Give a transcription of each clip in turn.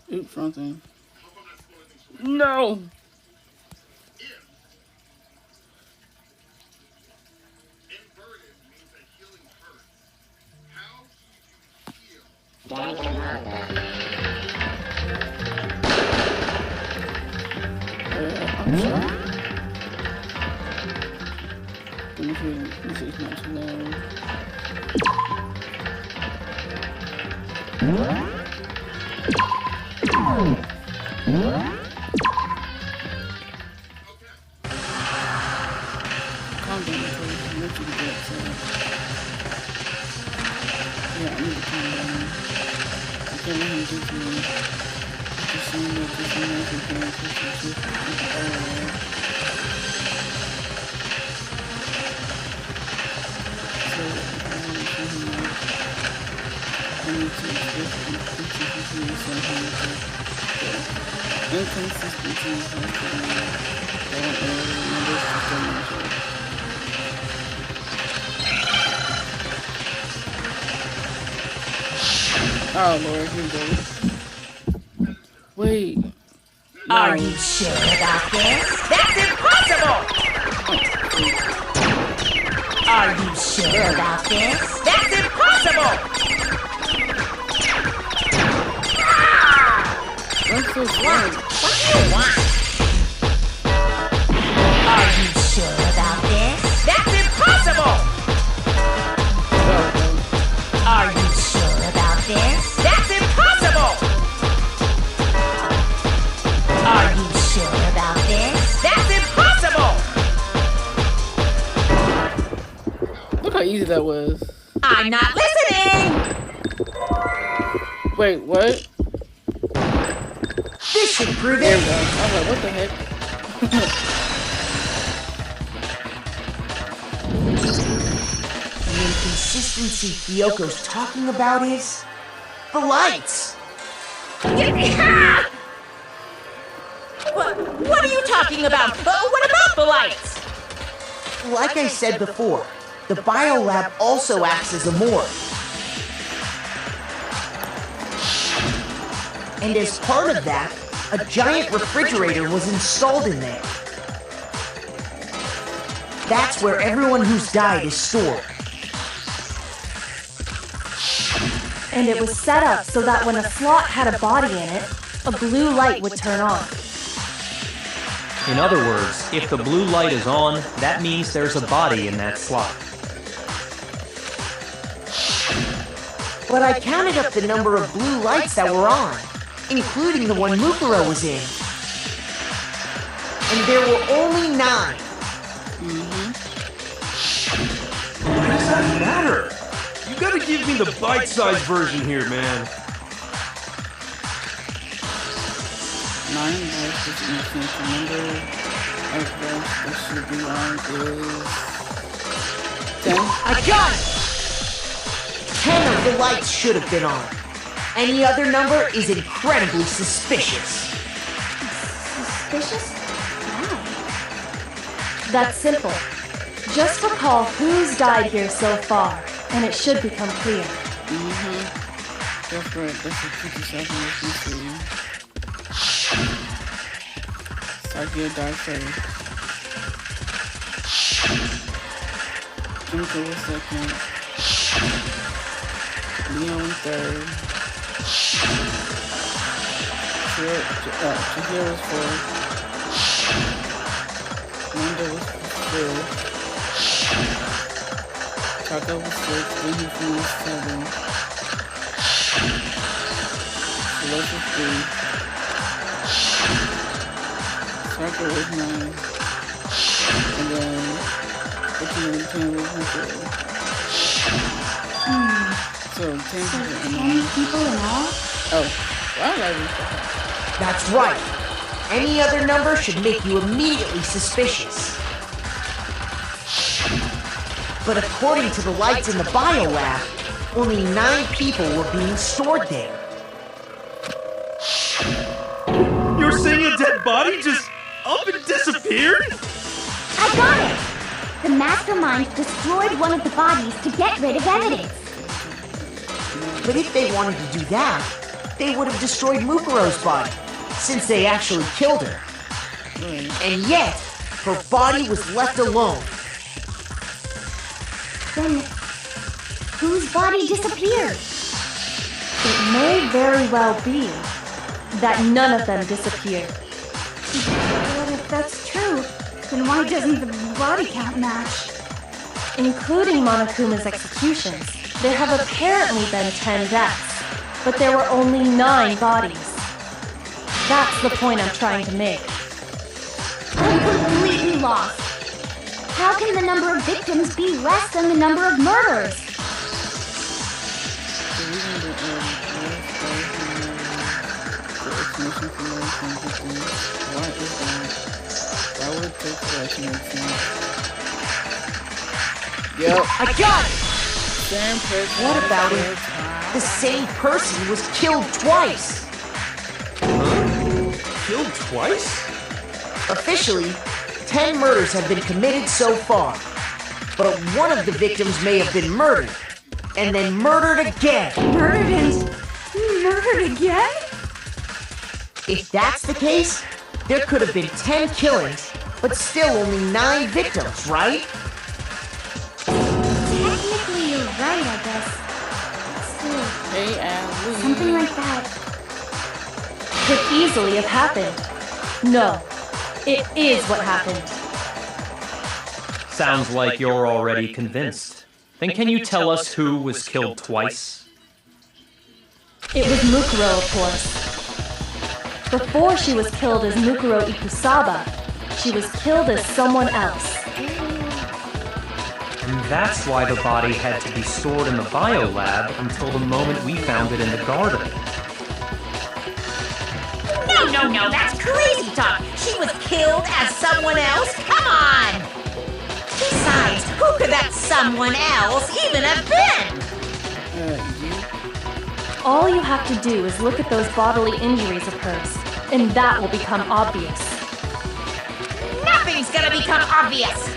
Oops, wrong thing. No! I'm sorry. Let me see if it's not too loud. Calm down, please. I'm not too good, so. Yeah, I need to calm down. I can't let him do to me. Just seeing that this amazing parents are so so if I want to show him that, I need to inconsistency somehow to inconsistency is like I don't really remember to so much of. Oh Lord, here we go. Wait. No. Are you sure about this? That's impossible! Are you sure about this? That's impossible! What's so smart? What do you want? Are you sure about this? That's impossible! Are you sure about this? That's impossible! Are you sure about this? That's impossible! Look how easy that was. I'm not listening! Wait, what? This should prove There it! we go. I was like, what the heck? The inconsistency Fioko's talking about is the lights. What are you talking about? What about the lights? Like I said before, the biolab also acts as a morgue. And as part of that, a giant refrigerator was installed in there. That's where everyone who's died is stored. And it was set up so that when a slot had a body in it, a blue light would turn on. In other words, if the blue light is on, that means there's a body in that slot. But I counted up the number of blue lights that were on, including the one Makuro was in. And there were only 9. Why does that matter? You gotta give me the bite-sized version here, man. 9 lights is infinite. The number of lights that should be on is 10. I got it! 10 of the lights should have been on. Any other number is incredibly suspicious. Suspicious? Why? That's simple. Just recall who's died here so far, and it should become clear. That's right. That's the 57 if you see. Sakya died first. Junko was second. Leon third. Chihiro was fourth. Nanda was fifth. Taka was sixth. Then he finished seventh. Celeste was three. Saka was 9. And then 15 and 10 was Makuro. So 10 people in all. 10 people in all? Oh, wow, that was That's right. Any other number should make you immediately suspicious. But according to the lights in the biolab, only 9 people were being stored there. You're saying a dead body just up and disappeared? I got it! The mastermind destroyed one of the bodies to get rid of evidence. But if they wanted to do that, they would have destroyed Mukuro's body, since they actually killed her. And yet, her body was left alone. Then, whose body disappeared? It may very well be that none of them disappeared. But if that's true, then why doesn't the body count match? Including Monokuma's executions, there have apparently been 10 deaths, but there were only 9 bodies. That's the point I'm trying to make. I'm completely lost. How can the number of victims be less than the number of murders? The reason the explanation for American victims, why is that? Why would it take that to make sense? Yo, I got it! same person. What about it? The same person was killed twice. Killed twice? Officially, 10 murders have been committed so far. But one of the victims may have been murdered, and then murdered again. Murdered again? If that's the case, there could have been 10 killings, but still only 9 victims, right? Technically, you're right, I guess. Still, Hey, Ali. something like that. Could easily have happened. No, it is what happened. Sounds like you're already convinced. Then can you tell us who was killed twice? It was Mukuro, of course. Before she was killed as Makuro Ikusaba, she was killed as someone else. And that's why the body had to be stored in the biolab until the moment we found it in the garden. No, that's crazy talk. She was killed as someone else? Come on! Besides, who could that someone else even have been? All you have to do is look at those bodily injuries of hers, and that will become obvious. Nothing's gonna become obvious.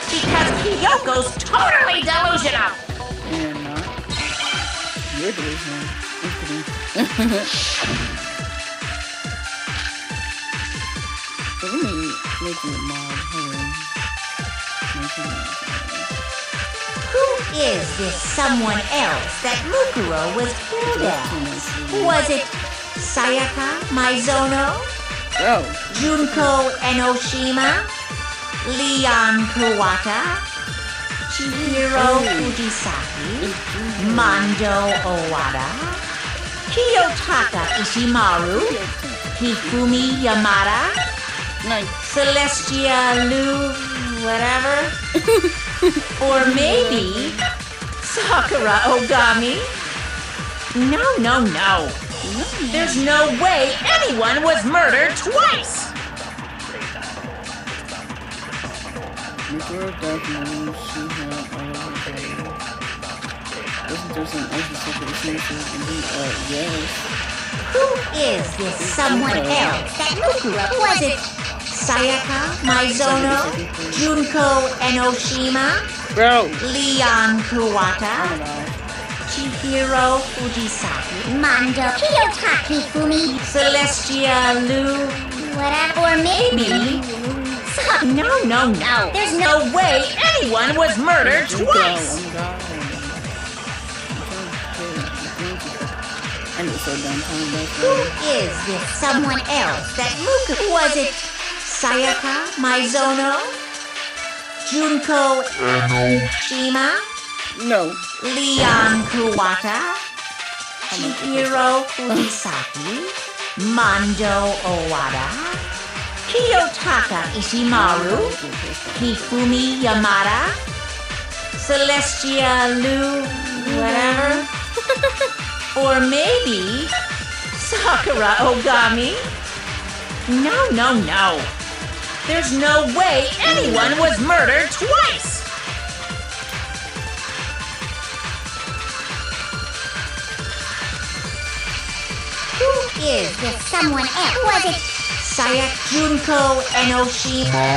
Because Kyoko's totally delusional. And not. You're delusional. Let me make you a mob. Hold on. Who is this someone else that Mukuro was killed as? Was it Sayaka Maizono? Bro. Junko Enoshima? Leon Kawata? Chihiro Fujisaki? Mando Owada? Kiyotaka Ishimaru? Hifumi Yamada? Nice. Celestia Lu, whatever. Or maybe Sakura Ogami. No. There's no way anyone was murdered twice. Before definitely she had all of her body. Wasn't there some extra circumstances? Yes. Who is this someone else that Mukuro? Was it Sayaka Maizono? Junko Enoshima? Bro. Leon Kawata? Chihiro Fujisaki? Mando Kiyotaki Fumi? Celestia Lu? Whatever. Or maybe... No. There's no way anyone was murdered twice. I get so done talking about Who is this someone else that Mukuro? Was it Sayaka Maizono? Junko Enoshima? No. Leon Kawata? Chihiro Fujisaki? Mando Owada? Kiyotaka Ishimaru? Hifumi Yamada? Celestia Lu? Whatever. Or maybe Sakura Ogami? No. There's no way anyone was murdered twice. Who is this someone else? Was it Sayaka Junko Enoshima?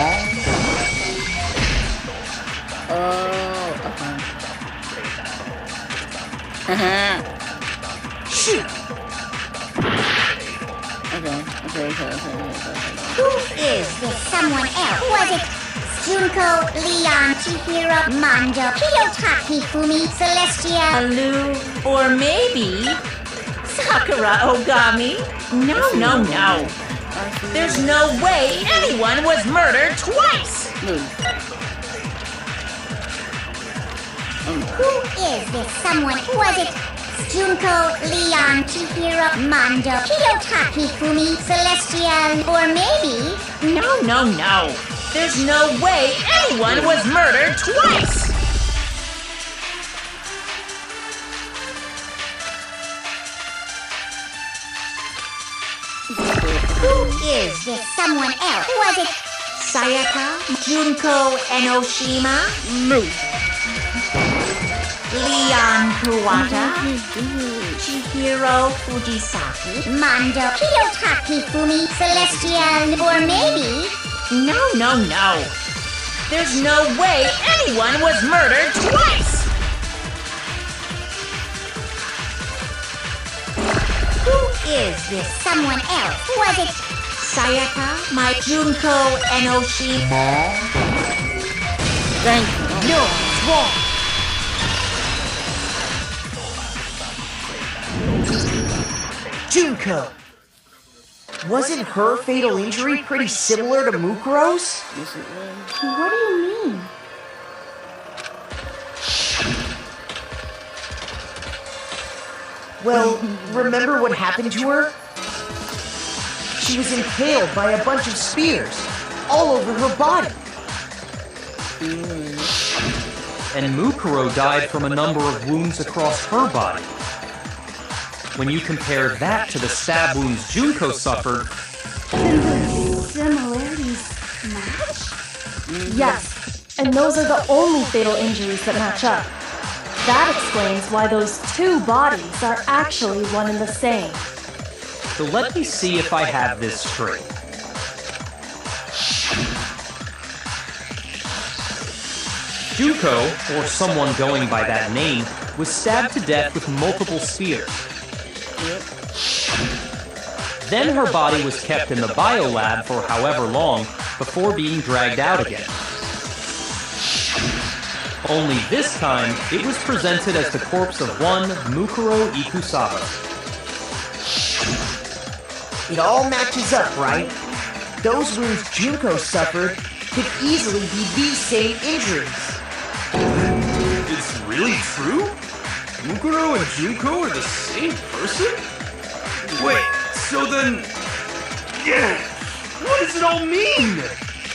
Oh, Shoot! Okay. Who is this someone else? Was it Junko, Leon, Chihiro, Mondo, Kiyotaki, Fumi, Celestia? Alu, or maybe Sakura Ogami? No. There's no way anyone was murdered twice! Who is this someone? Was it Junko, Leon, Chihiro, Mondo, Kiyotaki, Fumi, Celestial, or maybe... No. There's no way anyone was murdered twice! Who is this someone else? Was it Sayaka, Junko Enoshima, Leon Kuwata, Chihiro Fujisaki, Mondo, Kiyotaki, Fumi, Celestial, or maybe... No. There's no way anyone was murdered twice! Who is this someone else? Was it Sayaka, my Junko Enoshima. Thank you. No, it's wrong. Junko. Wasn't her fatal injury pretty similar to Mukuro's? Yes, it was. What do you mean? Well, remember what happened to her? She was impaled by a bunch of spears all over her body. And Mukuro died from a number of wounds across her body. When you compare that to the stab wounds Junko suffered, Similarities match? Yes, and those are the only fatal injuries that match up. That explains why those two bodies are actually one and the same. so let me see if I have this straight. Junko, or someone going by that name, was stabbed to death with multiple spears. Then her body was kept in the biolab for however long before being dragged out again. Only this time, it was presented as the corpse of one Makuro Ikusaba. It all matches up, right? Those wounds Junko suffered could easily be these same injuries. It's really true? Mukuro and Junko are the same person? Wait, so then... Yeah! What does it all mean?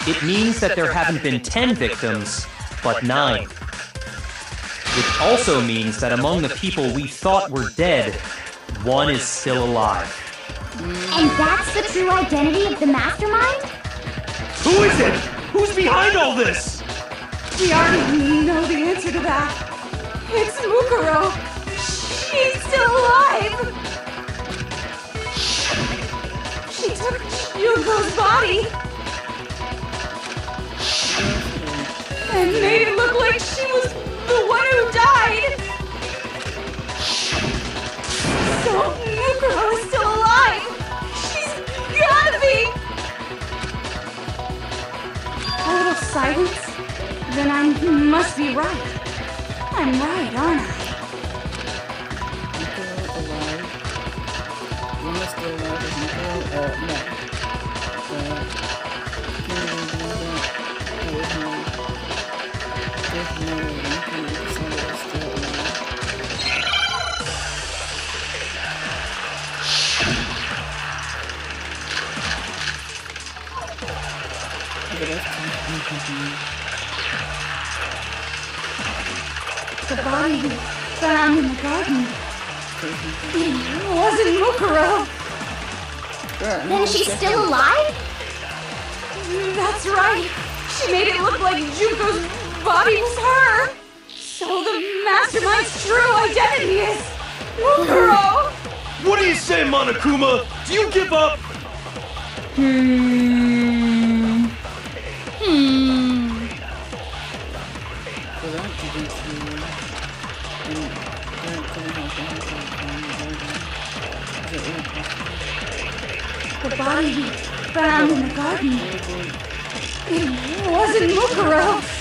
It means that there haven't been 10 victims, but 9. Which also means that among the people we thought were dead, one is still alive. And that's the true identity of the mastermind? Who is it? Who's behind all this? We already know the answer to that. It's Mukuro. She's still alive. She took Junko's body and made it look like she was the one who died. So Mukuro is still alive. She's gotta be. A little silence. Then I must be right. I'm right, aren't I? One is still alive. Is Mukuro? No. There's no way Mukuro is still alive. The body we found in the garden. It wasn't Mukuro. Then she's still alive? That's right. She made it look like Junko's body was her. So the mastermind's true identity is Mukuro. What do you say, Monokuma? Do you give up? For that to be true, and that could have happened. The body we found in the garden. It wasn't Makuro.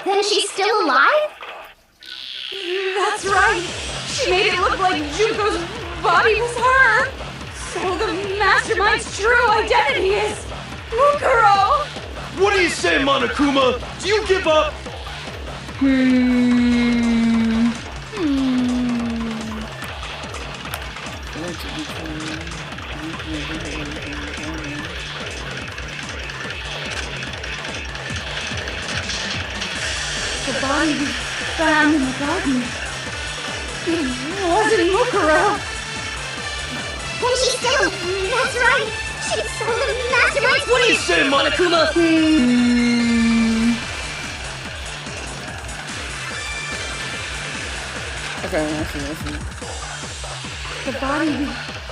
Then she's still alive? That's right. She made it look like Junko's body was her. So the mastermind's true identity is Mukuro. What do you say, Monokuma? Do you give up? The body we found in the garden. It wasn't Mukuro. Then she's still... That's right. She's still the mastermind. What do you say, Monokuma? Okay, I see. The body we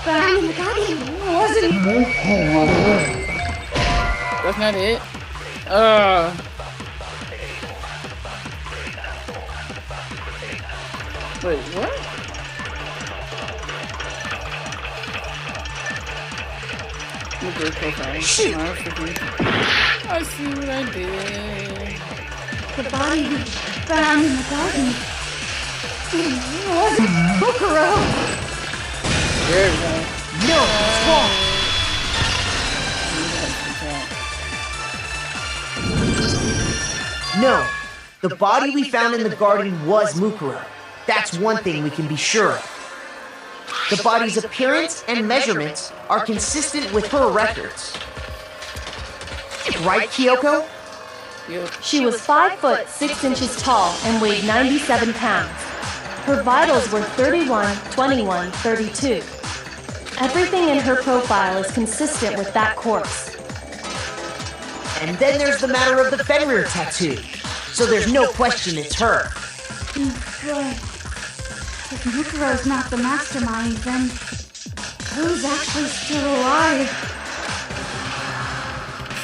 found in the garden wasn't Mukuro. That's not it? Wait, what? Mukuro profile. Shoot. I see what I did. The body we found in the garden wasn't Mukuro. There we go. No, it's wrong. No, the body we found in the garden was Mukuro. That's one thing we can be sure of. The body's appearance and measurements are consistent with her records. Right, Kyoko? Yep. She was 5 foot 6 inches tall and weighed 97 pounds. Her vitals were 31, 21, 32. Everything in her profile is consistent with that course. And then there's the matter of the Fenrir tattoo. So there's no question it's her. But if Mukuro's not the mastermind, then who's actually still alive?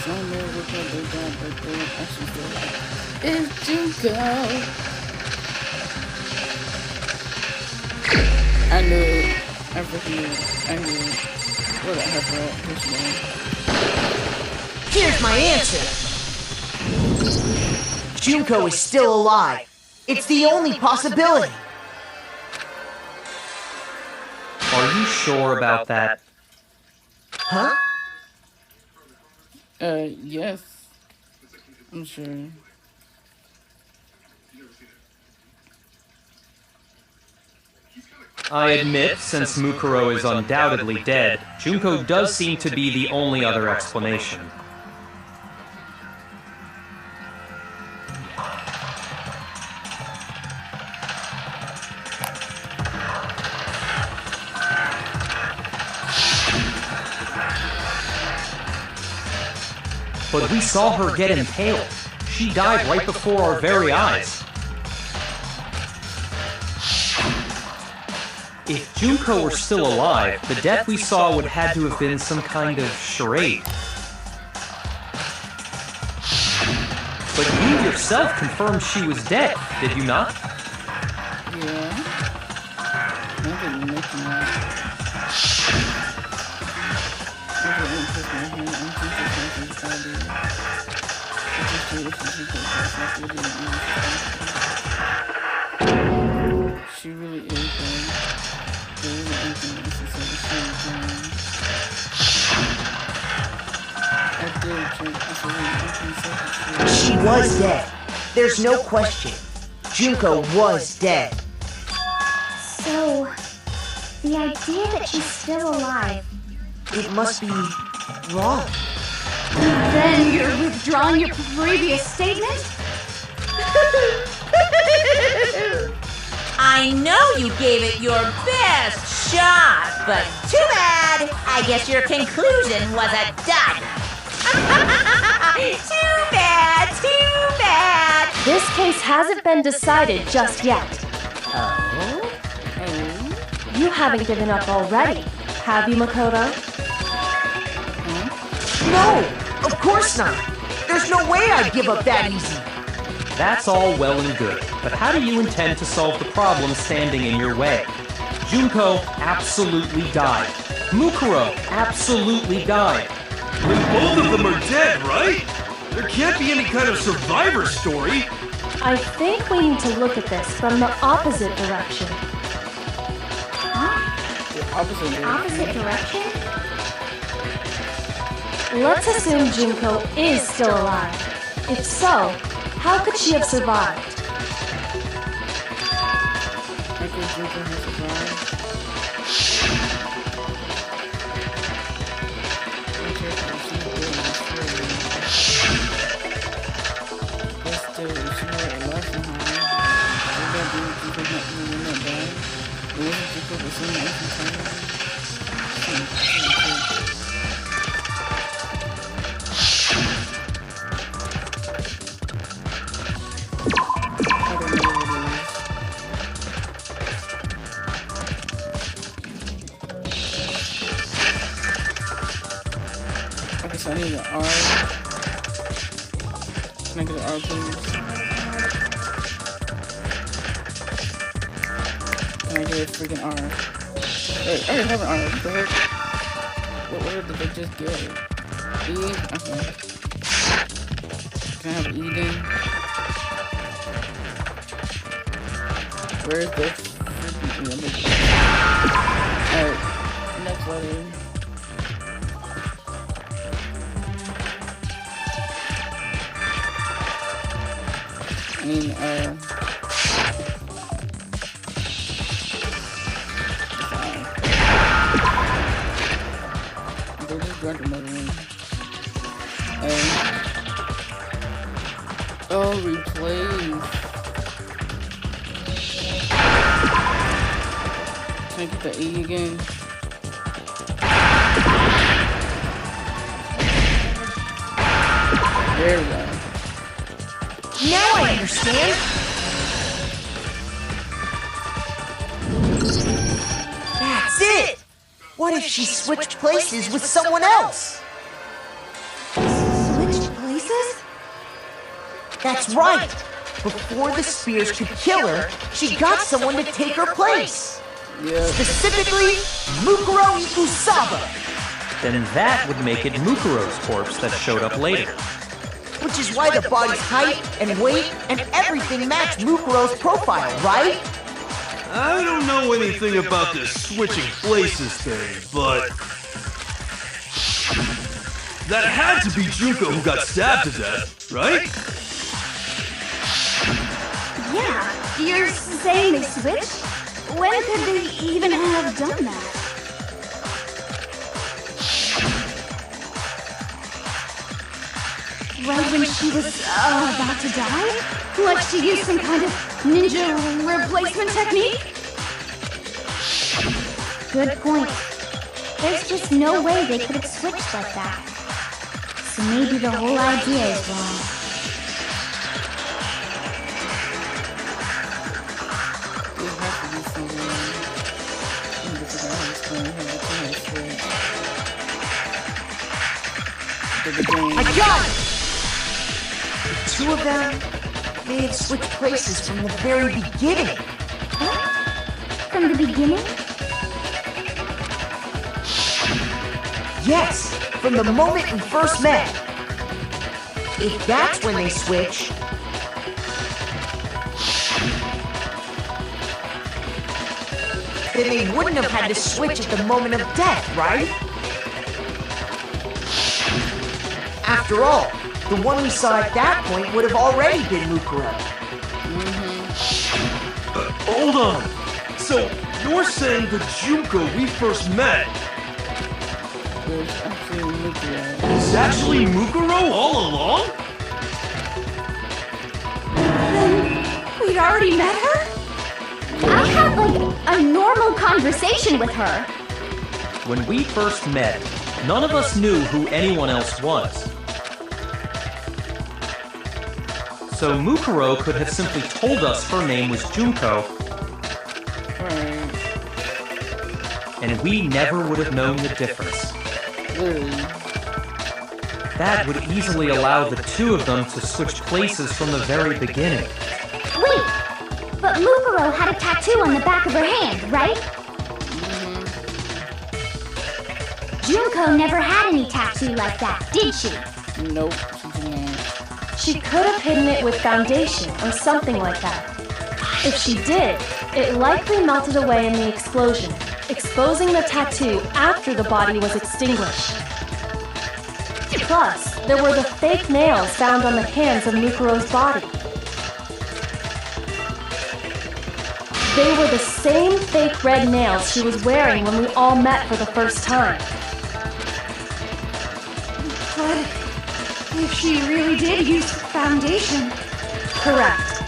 Somewhere with her big dad, but they're actually still alive. It's Junko. I knew it. I knew it. What the heck, what's wrong? Here's my answer. Junko is still alive. It's the only possibility. Are you sure about that? Huh? Yes. I'm sure. I admit, since Mukuro is undoubtedly dead, Junko does seem to be the only other explanation. But we saw her get impaled. She died right before our very eyes. If Junko were still alive, the death we saw would have had to have been some kind of charade. But you yourself confirmed she was dead, did you not? Yeah. Nothing making that. She really is good. There isn't anything necessary to say. I did check. She was dead. There's no question. Junko was dead. So, the idea that she's still alive. It must be wrong. Then you're withdrawing your previous statement? I know you gave it your best shot, but too bad. I guess your conclusion was a dud. Too bad, too bad. This case hasn't been decided just yet. Oh? You haven't given up already, have you, Makoto? No, of course not. There's no way I'd give up that easy. That's all well and good, but how do you intend to solve the problem standing in your way? Junko absolutely died. Mukuro absolutely died. Then both of them are dead, right? There can't be any kind of survivor story. I think we need to look at this from the opposite direction. Opposite direction? Let's assume Junko is still alive. If so, how could she have survived? How could Junko have survived? Okay, so I need an R. Can I get an R, please? Can I get a freaking R? Wait, I already have an R. What the heck? What order did they just get? E? Okay. Can I have an E then? Where's the freaking E? Alright, next letter. I mean, they just grabbed another one. Oh, replace. Can I get the E again? There we go. Now I understand. That's it. What if she switched places with someone else? Switched places? That's right. Before the spears could kill her, she got someone to take her place. Yeah. Specifically, Makuro Iksaba, Then that would make it Mukuro's corpse that showed up later. which is why the body's height and weight and everything match Mukuro's profile, right? I don't know anything about this switching places thing, but that had to be Junko who got stabbed to death, right? Yeah, you're saying they switched? When could they even have done that? Right when she was about to die? Like she used some kind of ninja replacement technique? Good point. There's just no way they could have switched like that. So maybe the whole idea is wrong. It has to be somewhere. I'm just gonna have to switch. I got it! The two of them may have switched places from the very beginning. From the beginning? Yes, from the moment we first met. If that's when they switch, then they wouldn't have had to switch at the moment of death, right? After all, the one we saw at that point would have already been Makuro. Hold on. So you're saying the Junko we first met There's actually Makuro. is actually Mukuro all along? We'd already met her? I had like a normal conversation with her. When we first met, none of us knew who anyone else was. So Mukuro could have simply told us her name was Junko, Right. and we never would have known the difference. Literally. That would easily allow the two of them to switch places from the very beginning. Wait, but Mukuro had a tattoo on the back of her hand, right? Junko never had any tattoo like that, did she? Nope, she did not. She could have hidden it with foundation or something like that. If she did, it likely melted away in the explosion, exposing the tattoo after the body was extinguished. Plus, there were the fake nails found on the hands of Mukuro's body. They were the same fake red nails she was wearing when we all met for the first time. But if she really did use foundation... Correct.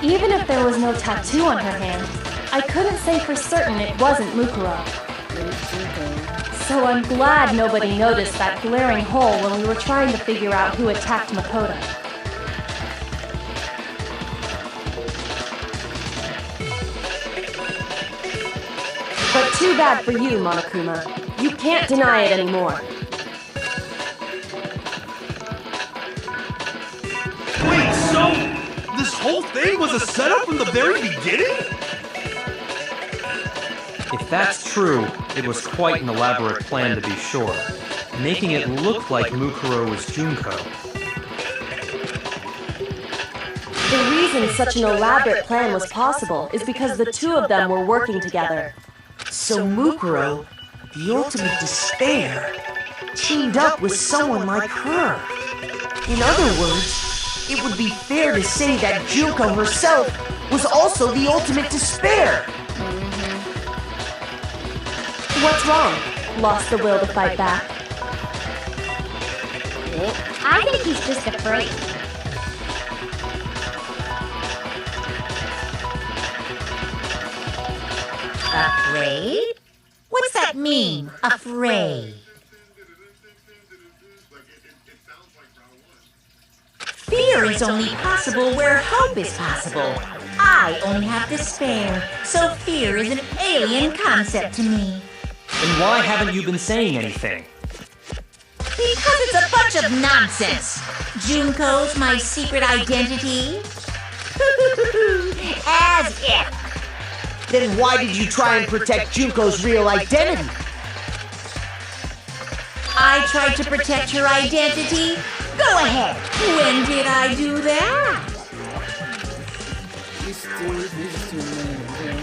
Even if there was no tattoo on her hand, I couldn't say for certain it wasn't Mukuro. So I'm glad nobody noticed that glaring hole when we were trying to figure out who attacked Makoto. But too bad for you, Monokuma. You can't deny it anymore. Wait, so this whole thing was a setup from the very beginning? If that's true, it was quite an elaborate plan to be sure, making it look like Mukuro was Junko. The reason such an elaborate plan was possible is because the two of them were working together. So Mukuro, the ultimate despair, teamed up with someone like her. In other words, it would be fair to say that Junko herself was also the ultimate despair. What's wrong? Lost the will to fight back? I think he's just afraid. Afraid? What's that mean, afraid? Fear is only possible where hope is possible. I only have despair, so fear is an alien concept to me. And why haven't you been saying anything? Because it's a bunch of nonsense. Junko's my secret identity? As if. Then why did you try and protect Junko's real identity? I tried to protect her identity? Go ahead. When did I do that? He's just too mad, okay?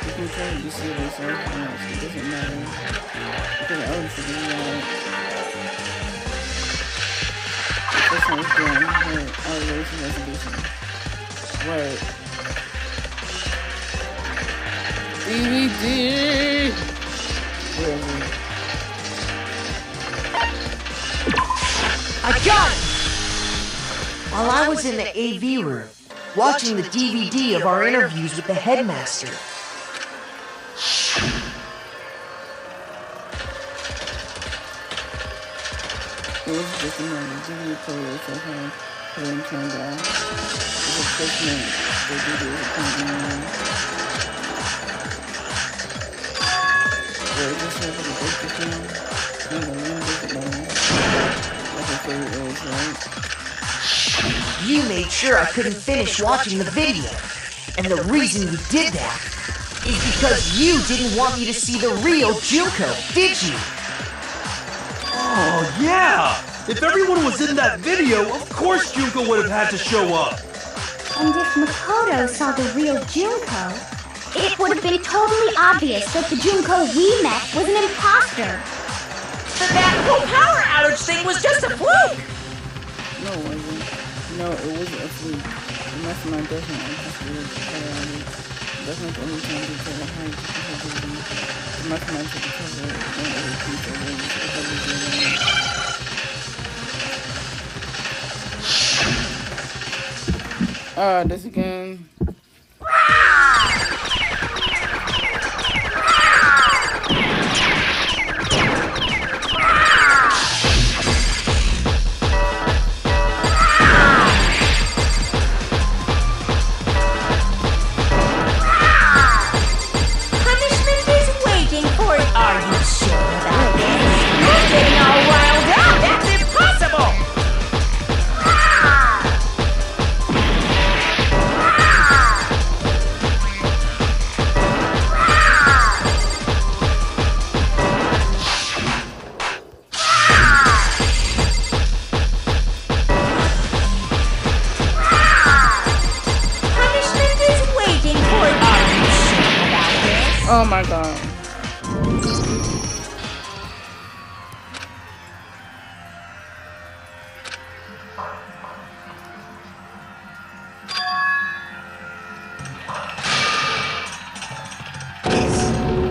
People try to deceive themselves so much, it doesn't matter. Because I would figure it out. That's what it's doing. Her elevation resolution. Right. DVD! Whatever. I got it! While I was in the AV room, watching the DVD of our interviews with the headmaster. It was just another DVD player so hard, playing turned off. It was placement. They did it with a it just has like a basic film and a little bit long. That's what favorite is, right? You made sure I couldn't finish watching the video. And the reason you did that is because you didn't want me to see the real Junko, did you? Oh, yeah! If everyone was in that video, of course Junko would have had to show up. And if Makoto saw the real Junko, it would have been totally obvious that the Junko we met was an imposter. That whole power outage thing was just a fluke! No, it wasn't. No, it wasn't a fluke. The mastermind definitely anticipated the power outage. That's not the only time they tell a high difficulty. The mastermind took the cover and other people this again. Punishment is waiting for it. Are you sure about this? You're getting all riled up! That's impossible! Stop.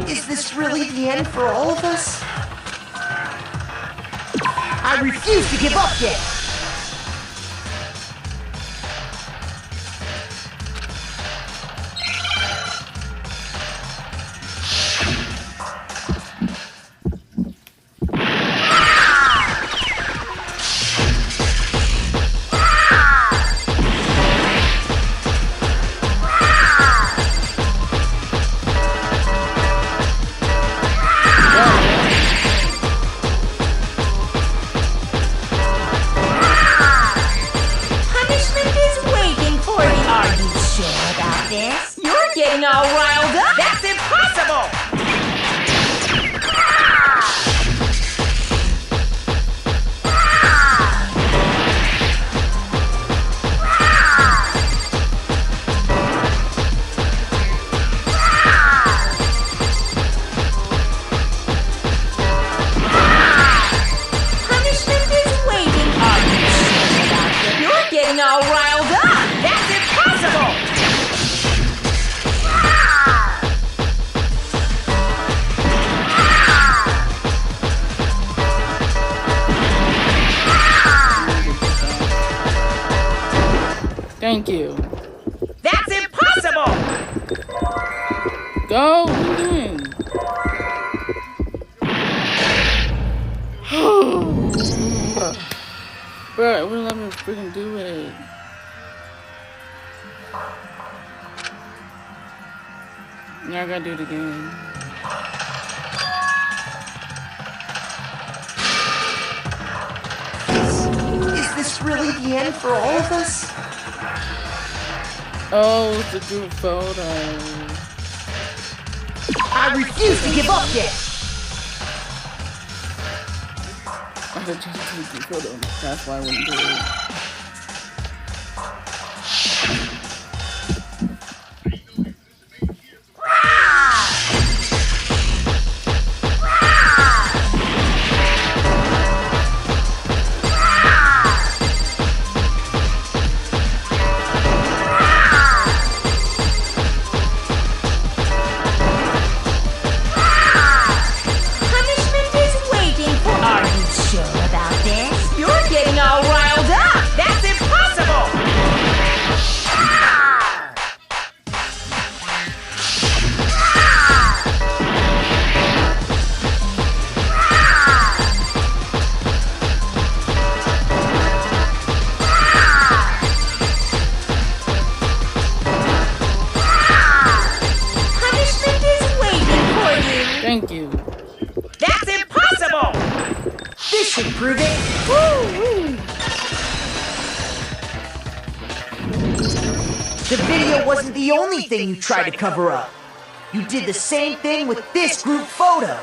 Is this really the end for all of us? I refuse to give up yet! Getting all riled up? That's impossible! Punishment is waiting. Are you sure about it? You're getting all riled up! That's impossible! Thank you. That's impossible! Go! What are you doing? Bro, it wouldn't let me freaking do it. Now I gotta do it again. Is this really the end for all of us? Oh, it's a group photo. I refuse to give up yet! I had to do a group photo. That's why I wouldn't do it. All riled up! That's impossible! Punishment is waiting for you. Thank you. That's impossible! This should prove it! Woo-wee. The video wasn't the only thing you tried to cover up. You did the same thing with this group photo.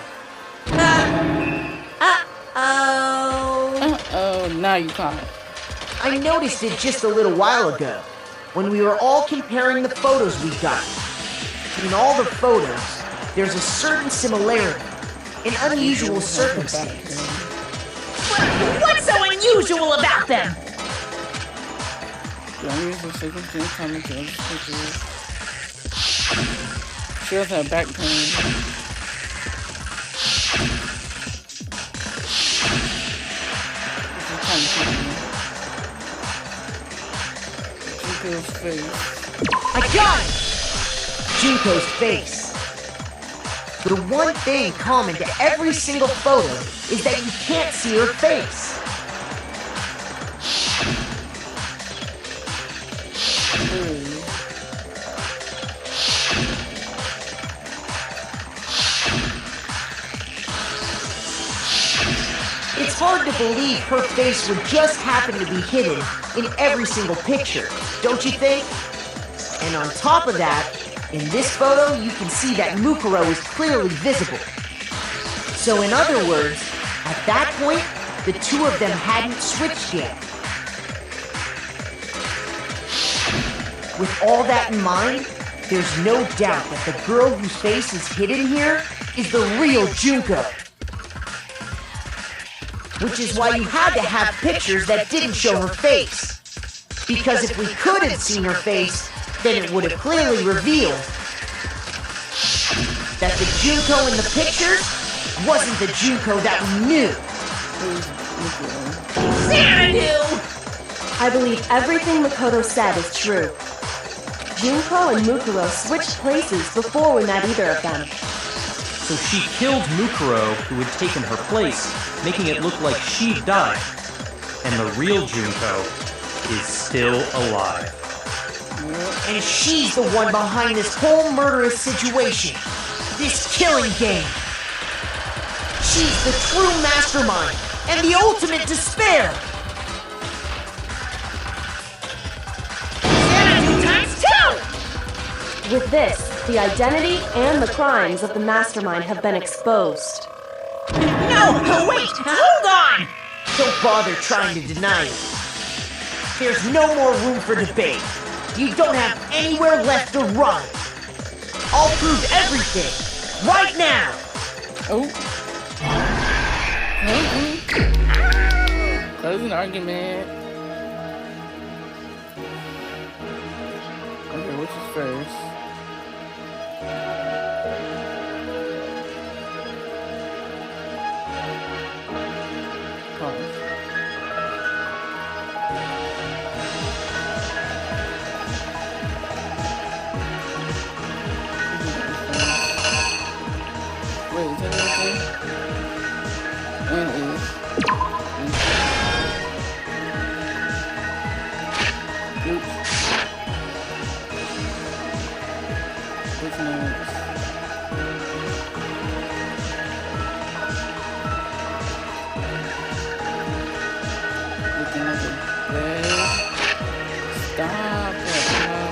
Uh-oh, now you caught it. I noticed it just a little while ago, when we were all comparing the photos we got. In all the photos, there's a certain similarity, an unusual circumstance. What's so unusual about them? The unusual circumstance common to other pictures. She does have back pain. This is kind of funny. Junko's face. I got it! Junko's face. The one thing common to every single photo is that you can't see her face. It's hard to believe her face would just happen to be hidden in every single picture, don't you think? And on top of that, in this photo, you can see that Makuro is clearly visible. So in other words, at that point, the two of them hadn't switched yet. With all that in mind, There's no doubt that the girl whose face is hidden here is the real Junko. Which is why you had to have pictures that didn't show her face. Because if we could have seen her face, then it would have clearly revealed that the Junko in the pictures wasn't the Junko that we knew. Xanadu! I believe everything Makoto said is true. Junko and Mukuro switched places before we met either of them. So she killed Mukuro, who had taken her place, making it look like she'd died. And the real Junko is still alive. And she's the one behind this whole murderous situation. This killing game. She's the true mastermind and the ultimate despair. Xanadu times 2! With this, the identity and the crimes of the mastermind have been exposed. No, wait, hold on! Don't bother trying to deny it. There's no more room for debate. You don't have anywhere left to run. I'll prove everything, right now. Oh. Closing argument. Okay, which is first? Pause. Wait, is that everything? And is. Oops. What's next? Looking at the bed. Stop it. No.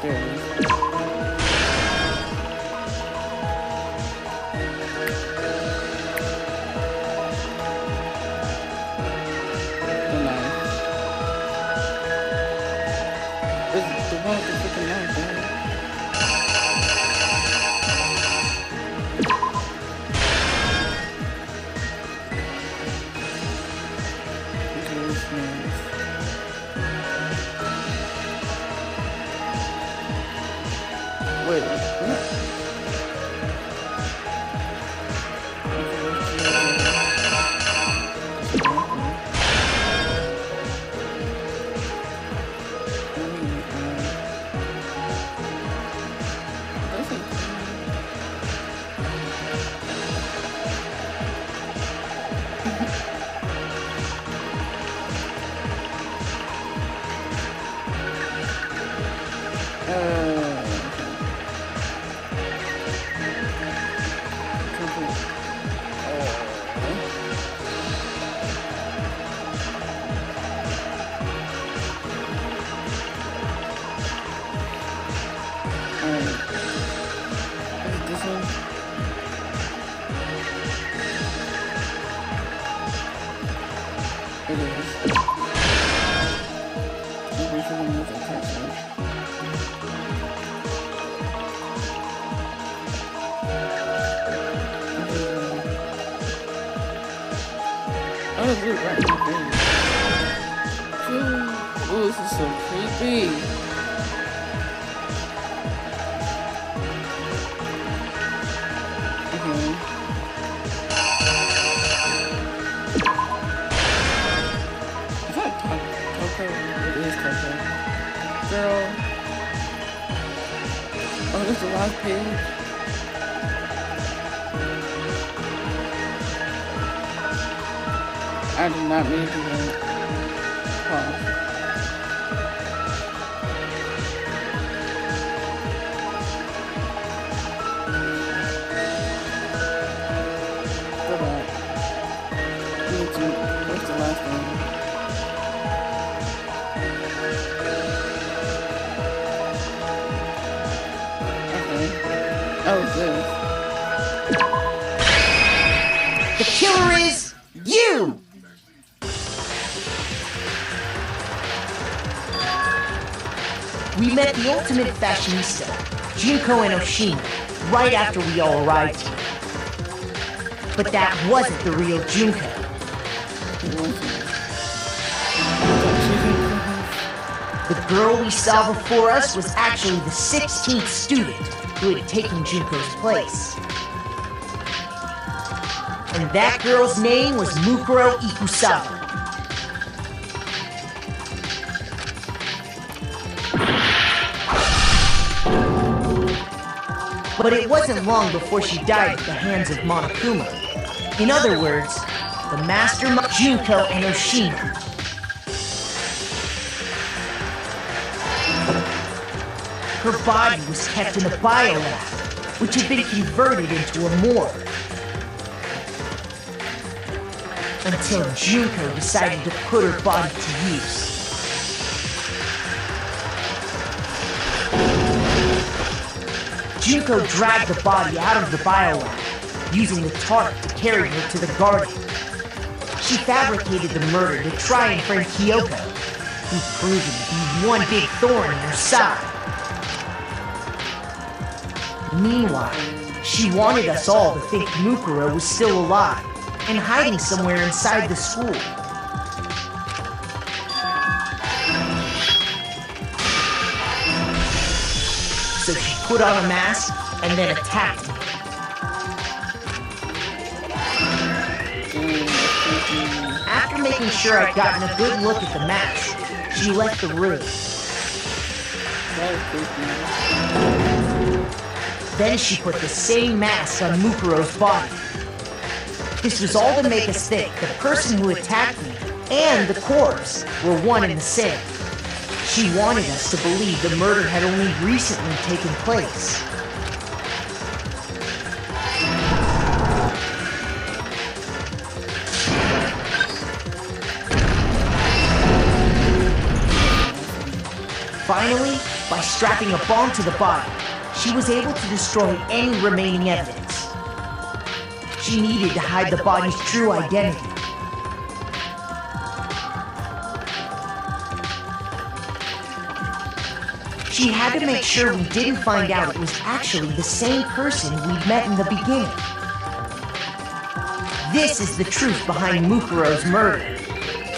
There it is. The knife. It's the one with the freaking knife, man. Okay, what's next? Wait, what? This one? It is. Maybe for the music person. Oh, look, right in the face. Ooh, this is so creepy. Is that Coco? It is Coco. Girl. Oh, there's the last page. I did not mean to do that. Pause. Go back. What's the last one? Okay. Oh, it's this. The killer is you! We met the ultimate fashionista, Junko and Oshima, right after we all arrived here. But that wasn't the real Junko. The girl we saw before us was actually the 16th student who had taken Junko's place. And that girl's name was Makuro Iksaba. But it wasn't long before she died at the hands of Monokuma. In other words, the Master Junko and Oshima. Her body was kept in a biolab, which had been converted into a morgue. Until Junko decided to put her body to use. Junko dragged the body out of the biolab, using the tarp to carry her to the garden. She fabricated the murder to try and frame Kyoko, who proved to be one big thorn in her side. Meanwhile, she wanted us all to think Makuro was still alive and hiding somewhere inside the school. So she put on a mask and then attacked me. After making sure I'd gotten a good look at the mask, she left the room. Then she put the same mask on Mukuro's body. This was all to make us think the person who attacked me and the corpse were one and the same. She wanted us to believe the murder had only recently taken place. Finally, by strapping a bomb to the body, she was able to destroy any remaining evidence. She needed to hide the body's true identity. She had to make sure we didn't find out it was actually the same person we'd met in the beginning. This is the truth behind Mukuro's murder.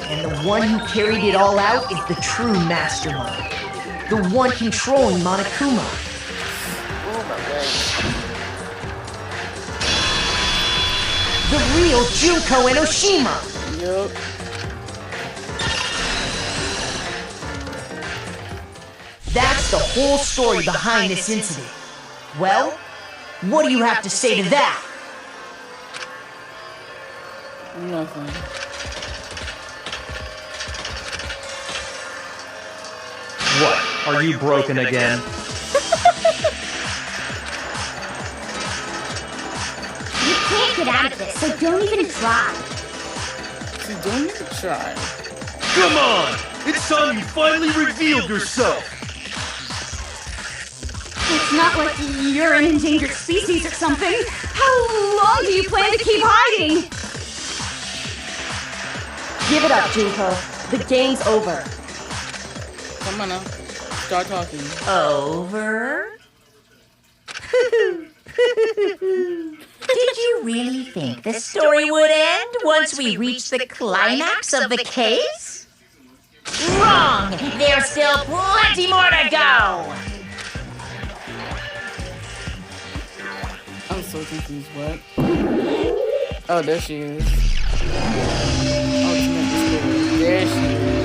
And the one who carried it all out is the true mastermind. The one controlling Monokuma. The real Junko and Oshima. Yup. That's the whole story behind this incident. Well, what do you have to say to that? Nothing. What? Are you broken again? You can't get out of this, so don't even try. See, don't even try. Come on! It's time you finally revealed yourself! It's not like you're an endangered species or something. How long do you plan to keep hiding? Give it up, Junko. The game's over. Come on now. Start talking. Over? Did you really think the story would end once we reached the climax of the case? Wrong! There's still plenty more to go! I'm so confused. What? Oh, there she is. Ultimate Despair. There she is.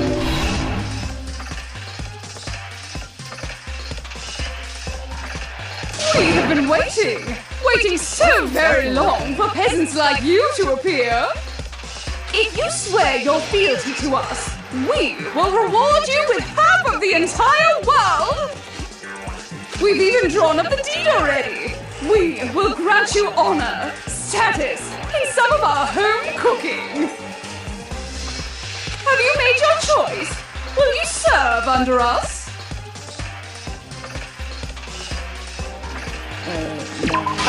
We have been waiting so very long for peasants like you to appear. If you swear your fealty to us, we will reward you with half of the entire world. We've even drawn up the deed already. We will grant you honor, status, and some of our home cooking. Have you made your choice? Will you serve under us?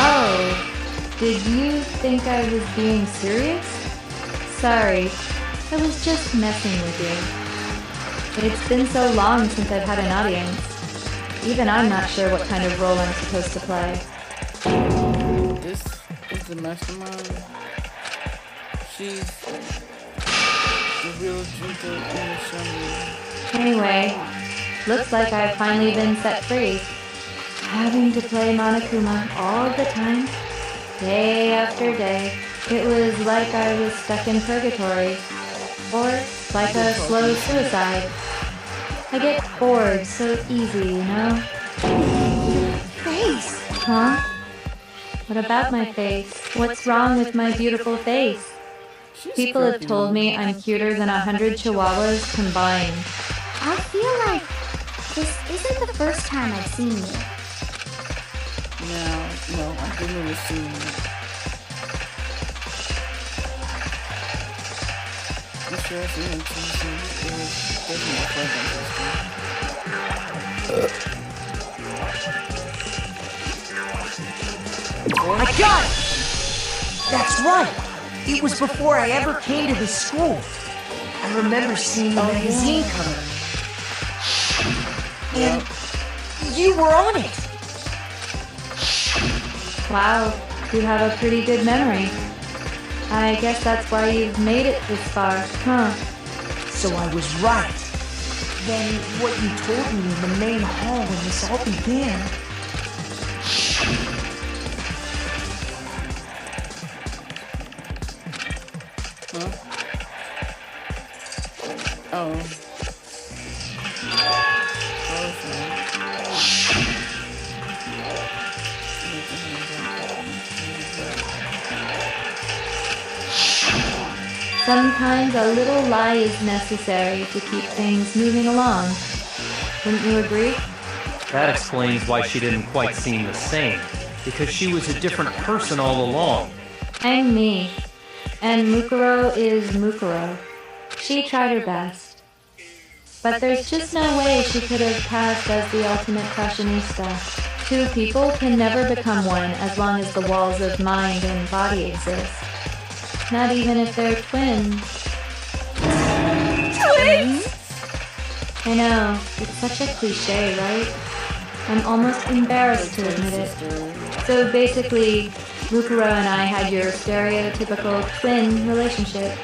Oh, did you think I was being serious? Sorry, I was just messing with you. It's been so long since I've had an audience. Even I'm not sure what kind of role I'm supposed to play. This is the mastermind. She's the real Junko in the show. Anyway, looks like I've finally been set free. Having to play Monokuma all the time, day after day, it was like I was stuck in purgatory. Or like a slow suicide. I get bored so easy, you know? Face! Huh? What about my face? What's wrong with my beautiful face? People have told me I'm cuter than 100 chihuahuas combined. I feel like this isn't the first time I've seen you. No, I've never seen it. I'm sure I've seen it too. It was definitely I got it! That's right! It was before I ever came to the school. I remember seeing the magazine cover. And you were on it! Wow, you have a pretty good memory. I guess that's why you've made it this far, huh? So I was right. Then what you told me in the main hall when this all began. Oh. Sometimes a little lie is necessary to keep things moving along. Wouldn't you agree? That explains why she didn't quite seem the same, because she was a different person all along. I'm me. And Mukuro is Mukuro. She tried her best. But there's just no way she could have passed as the ultimate fashionista. Two people can never become one as long as the walls of mind and body exist. Not even if they're twins. Twins? I know, it's such a cliche, right? I'm almost embarrassed to admit it. So basically, Mukuro and I had your stereotypical twin relationship.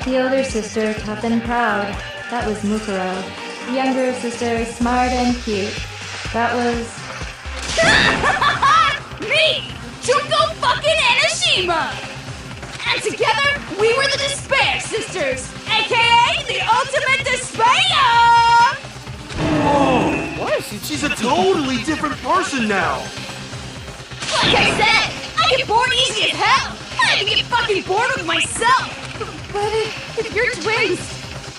The older sister, tough and proud. That was Mukuro. The younger sister, smart and cute. That was... Me! Junko fucking Enoshima! And together, we were the Despair Sisters, aka the Ultimate Despair! Whoa! Why is she? She's a totally different person now! Like I said, I get bored easy as hell! I even get fucking bored with myself! But if you're twins,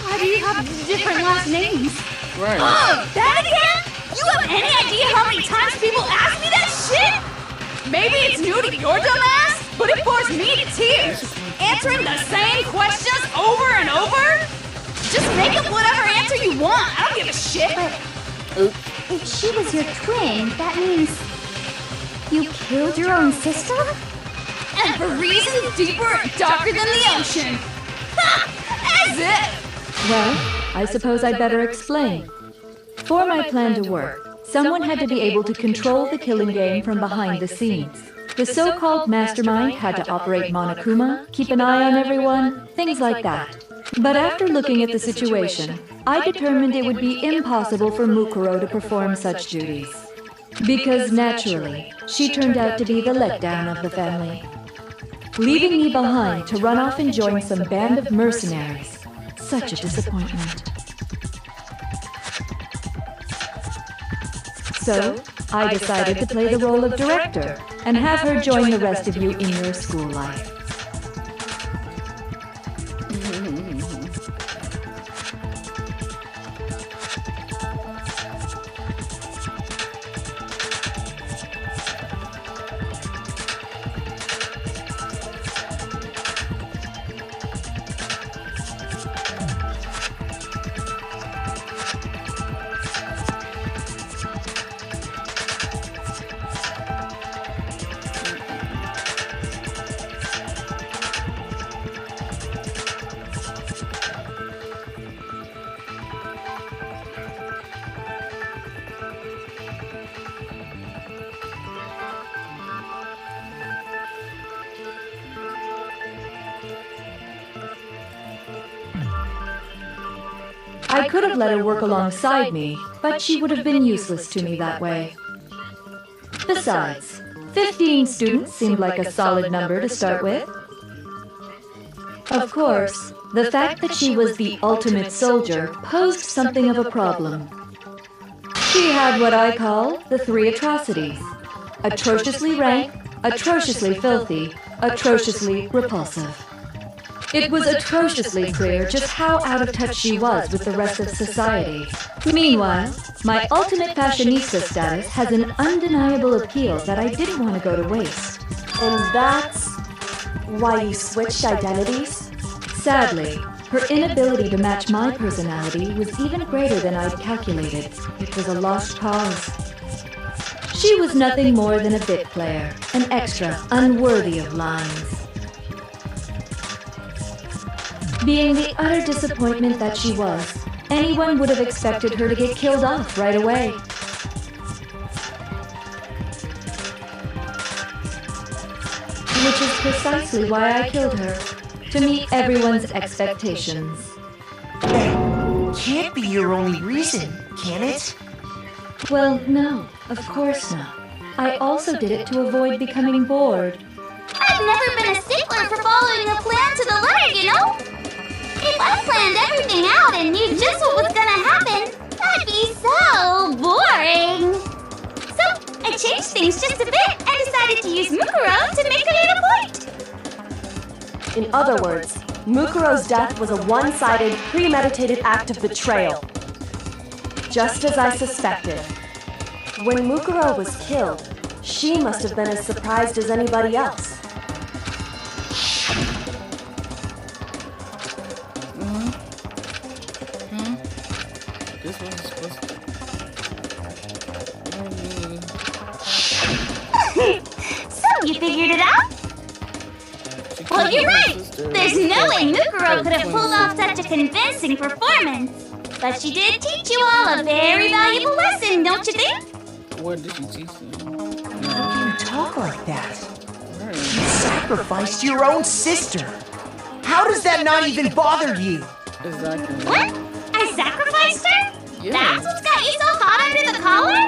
why do you have different last names? Right. That again? You have any idea how many times people ask me that shit? Maybe it's new to your dumb ass, but it bores me to tears. Answering the same questions over and over? Just make up whatever answer you want. I don't give a shit. If she was your twin, that means you killed your own sister? And for reasons deeper and darker than the ocean. Ha! As if. Well, I suppose I'd better explain. For my plan to work, someone had to be able to control the killing game from behind the scenes. The so-called mastermind had to operate Monokuma, keep an eye on everyone, things like that. But after looking at the situation, I determined it would be impossible for Mukuro to perform such duties. Because naturally, she turned out to be the letdown of the family, leaving me behind to run off and join some band of mercenaries. Such a disappointment. So, I decided to play the role of director and have her join the rest of you in your school life. I could have let her work alongside me, but she would have been useless to me that way. Besides, 15 students seemed like a solid number to start with. Of course, the fact that she was the ultimate soldier posed something of a problem. She had what I call the 3 atrocities: atrociously rank, atrociously filthy, atrociously repulsive. It was atrociously clear just how out of touch she was with the rest of society. Meanwhile, my ultimate fashionista status has an undeniable appeal that I didn't want to go to waste. And that's why you switched identities? Sadly, her inability to match my personality was even greater than I'd calculated. It was a lost cause. She was nothing more than a bit player, an extra unworthy of lines. Being the utter disappointment that she was, anyone would have expected her to get killed off right away. Which is precisely why I killed her, to meet everyone's expectations. That can't be your only reason, can it? Well, no, of course not. I also did it to avoid becoming bored. I've never been a stickler for following a plan to the letter, you know? If I planned everything out and knew just what was gonna happen, that'd be so boring. So I changed things just a bit and decided to use Makuro to make a little point. In other words, Mukuro's death was a one-sided, premeditated act of betrayal. Just as I suspected. When Mukuro was killed, she must have been as surprised as anybody else. This wasn't supposed to. So you figured it out? Well, you're right. There's no way Makuro could have pulled off such a convincing performance. But she did teach you all a very valuable lesson, don't you think? What did you teach them? How can you talk like that? Right. You sacrificed your own sister. How does that not even bother you? Exactly. What? I sacrificed her? Yeah. That's what's got you so hot under the collar?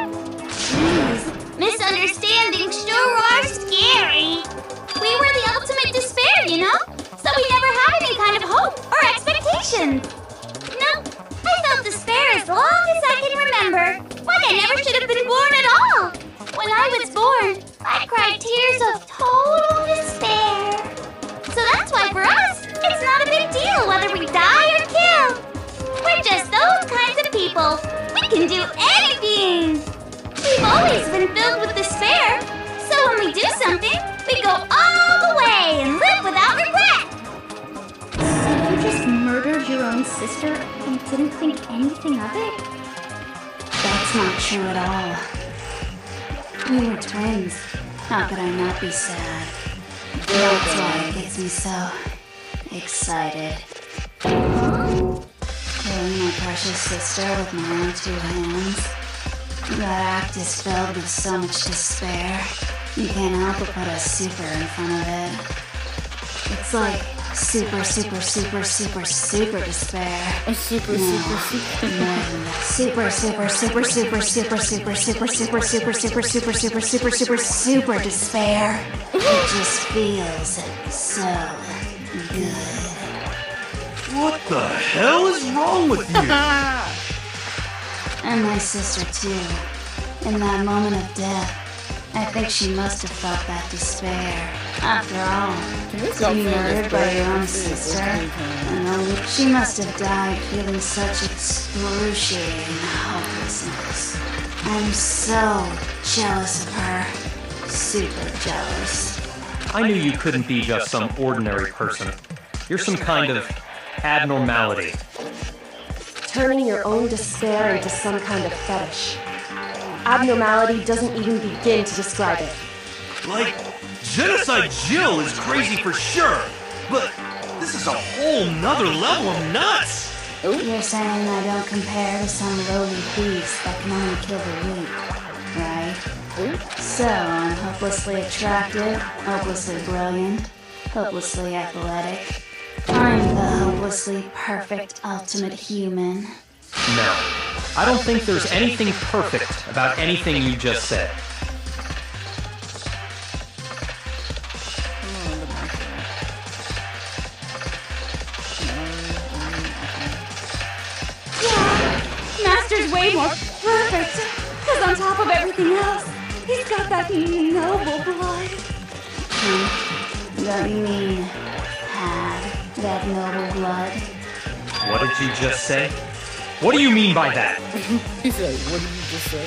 Jeez, misunderstandings sure are scary. We were the ultimate despair, you know? So we never had any kind of hope or expectations. No, I felt despair as long as I can remember. Like I never should have been born at all. When I was born, I cried tears of total despair. So that's why for us, it's not a big deal whether we die or kill. We're just those kinds of people. We can do anything. We've always been filled with despair. So when we do something, we go all the way and live without regret. So you just murdered your own sister and didn't think anything of it? That's not true at all. We were twins. How could I not be sad? That's why it gets me so excited. Killing my precious sister with my own 2 hands. That act is filled with so much despair. You can't help but put a super in front of it. It's like super, super, super, super, super despair. Super. More than that. Super, super, super, super, super, super, super, super, super, super, super, super, super, super, super despair. It just feels so good. What the hell is wrong with you? And my sister too. In that moment of death, I think she must have felt that despair. After all, to be murdered by your own sister, and only she must have died feeling such excruciating hopelessness. I'm so jealous of her. Super jealous. I knew you couldn't be just some ordinary person. You're some kind of abnormality. Turning your own despair into some kind of fetish. Abnormality doesn't even begin to describe it. Like, Genocide Jill is crazy for sure, but this is a whole nother level of nuts! You're saying I don't compare to some lowly beast that can only kill the weak, right? So I'm hopelessly attractive, hopelessly brilliant, hopelessly athletic. I'm the hopelessly perfect ultimate human. No. I don't think there's anything perfect about anything you just said. Master's way more perfect. Because on top of everything else, he's got that noble blood. Don't you mean had that noble blood? What did you just say? What do you mean by that? He said, what did you just say?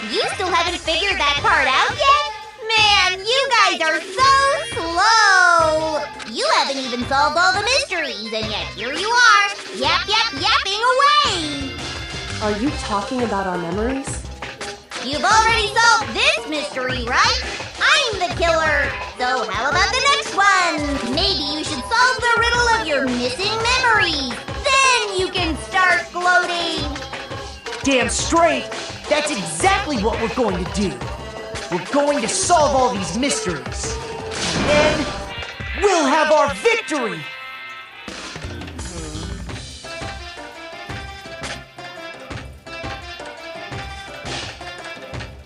You still haven't figured that part out yet? Man, you guys are so slow! You haven't even solved all the mysteries, and yet here you are, yapping away! Are you talking about our memories? You've already solved this mystery, right? I'm the killer! So how about the next one? Maybe you should solve the riddle of your missing memories. Then you can start gloating! Damn straight! That's exactly what we're going to do. We're going to solve all these mysteries. And then we'll have our victory!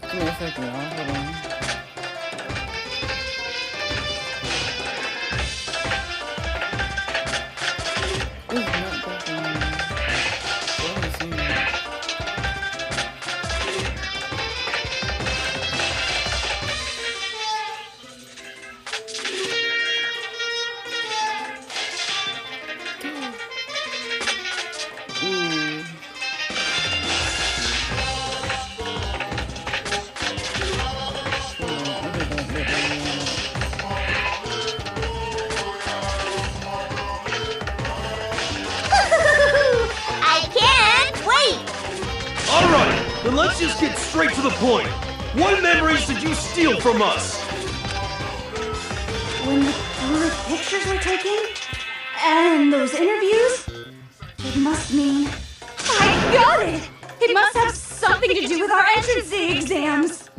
Give me a second, y'all. Hold on. It's not that one. What is it? Ooh. I can't wait! Alright, then let's just get straight to the point. What memories did you steal from us? When the pictures were taken, and those interviews, it must mean... I got it! It must have something to do with our entrance exams.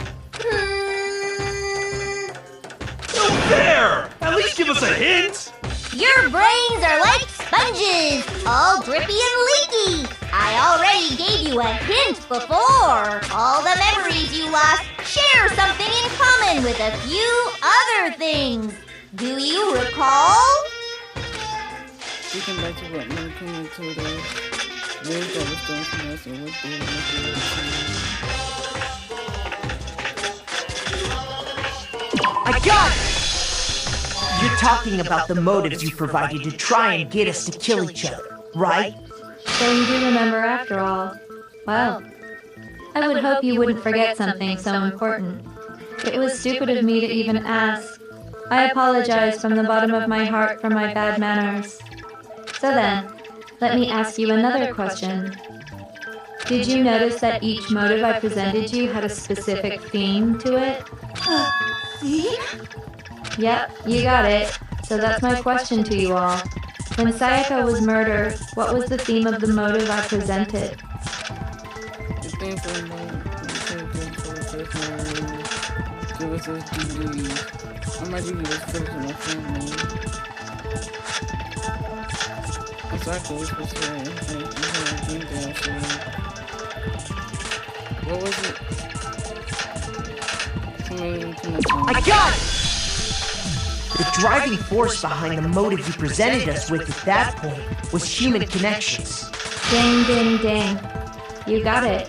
No fair! At least give us a hint! Your brains are like sponges, all drippy and leaky. I already gave you a hint before. All the memories you lost share something in common with a few other things. Do you recall? Thinking back to what Moon came into the news that was done from us and what they I got it! You're talking about the motives you provided to try and get us to kill each other, right? So you do remember after all. Well, I would hope you wouldn't forget something so important. It was stupid of me to even ask. I apologize from the bottom of my heart for my bad manners. So then, let me ask you another question. Did you notice that each motive I presented you had a specific theme to it? Theme? Yep, you got it. So that's my question to you all. When Sayaka was murdered, what was the theme of the motive I presented? The thing for the give us those DVDs. I might give you those clips of my family. Exactly, was supposed to say what was it? I got it! The driving force behind the motive you presented us with at that point was human connections. Ding, ding, ding. You got it.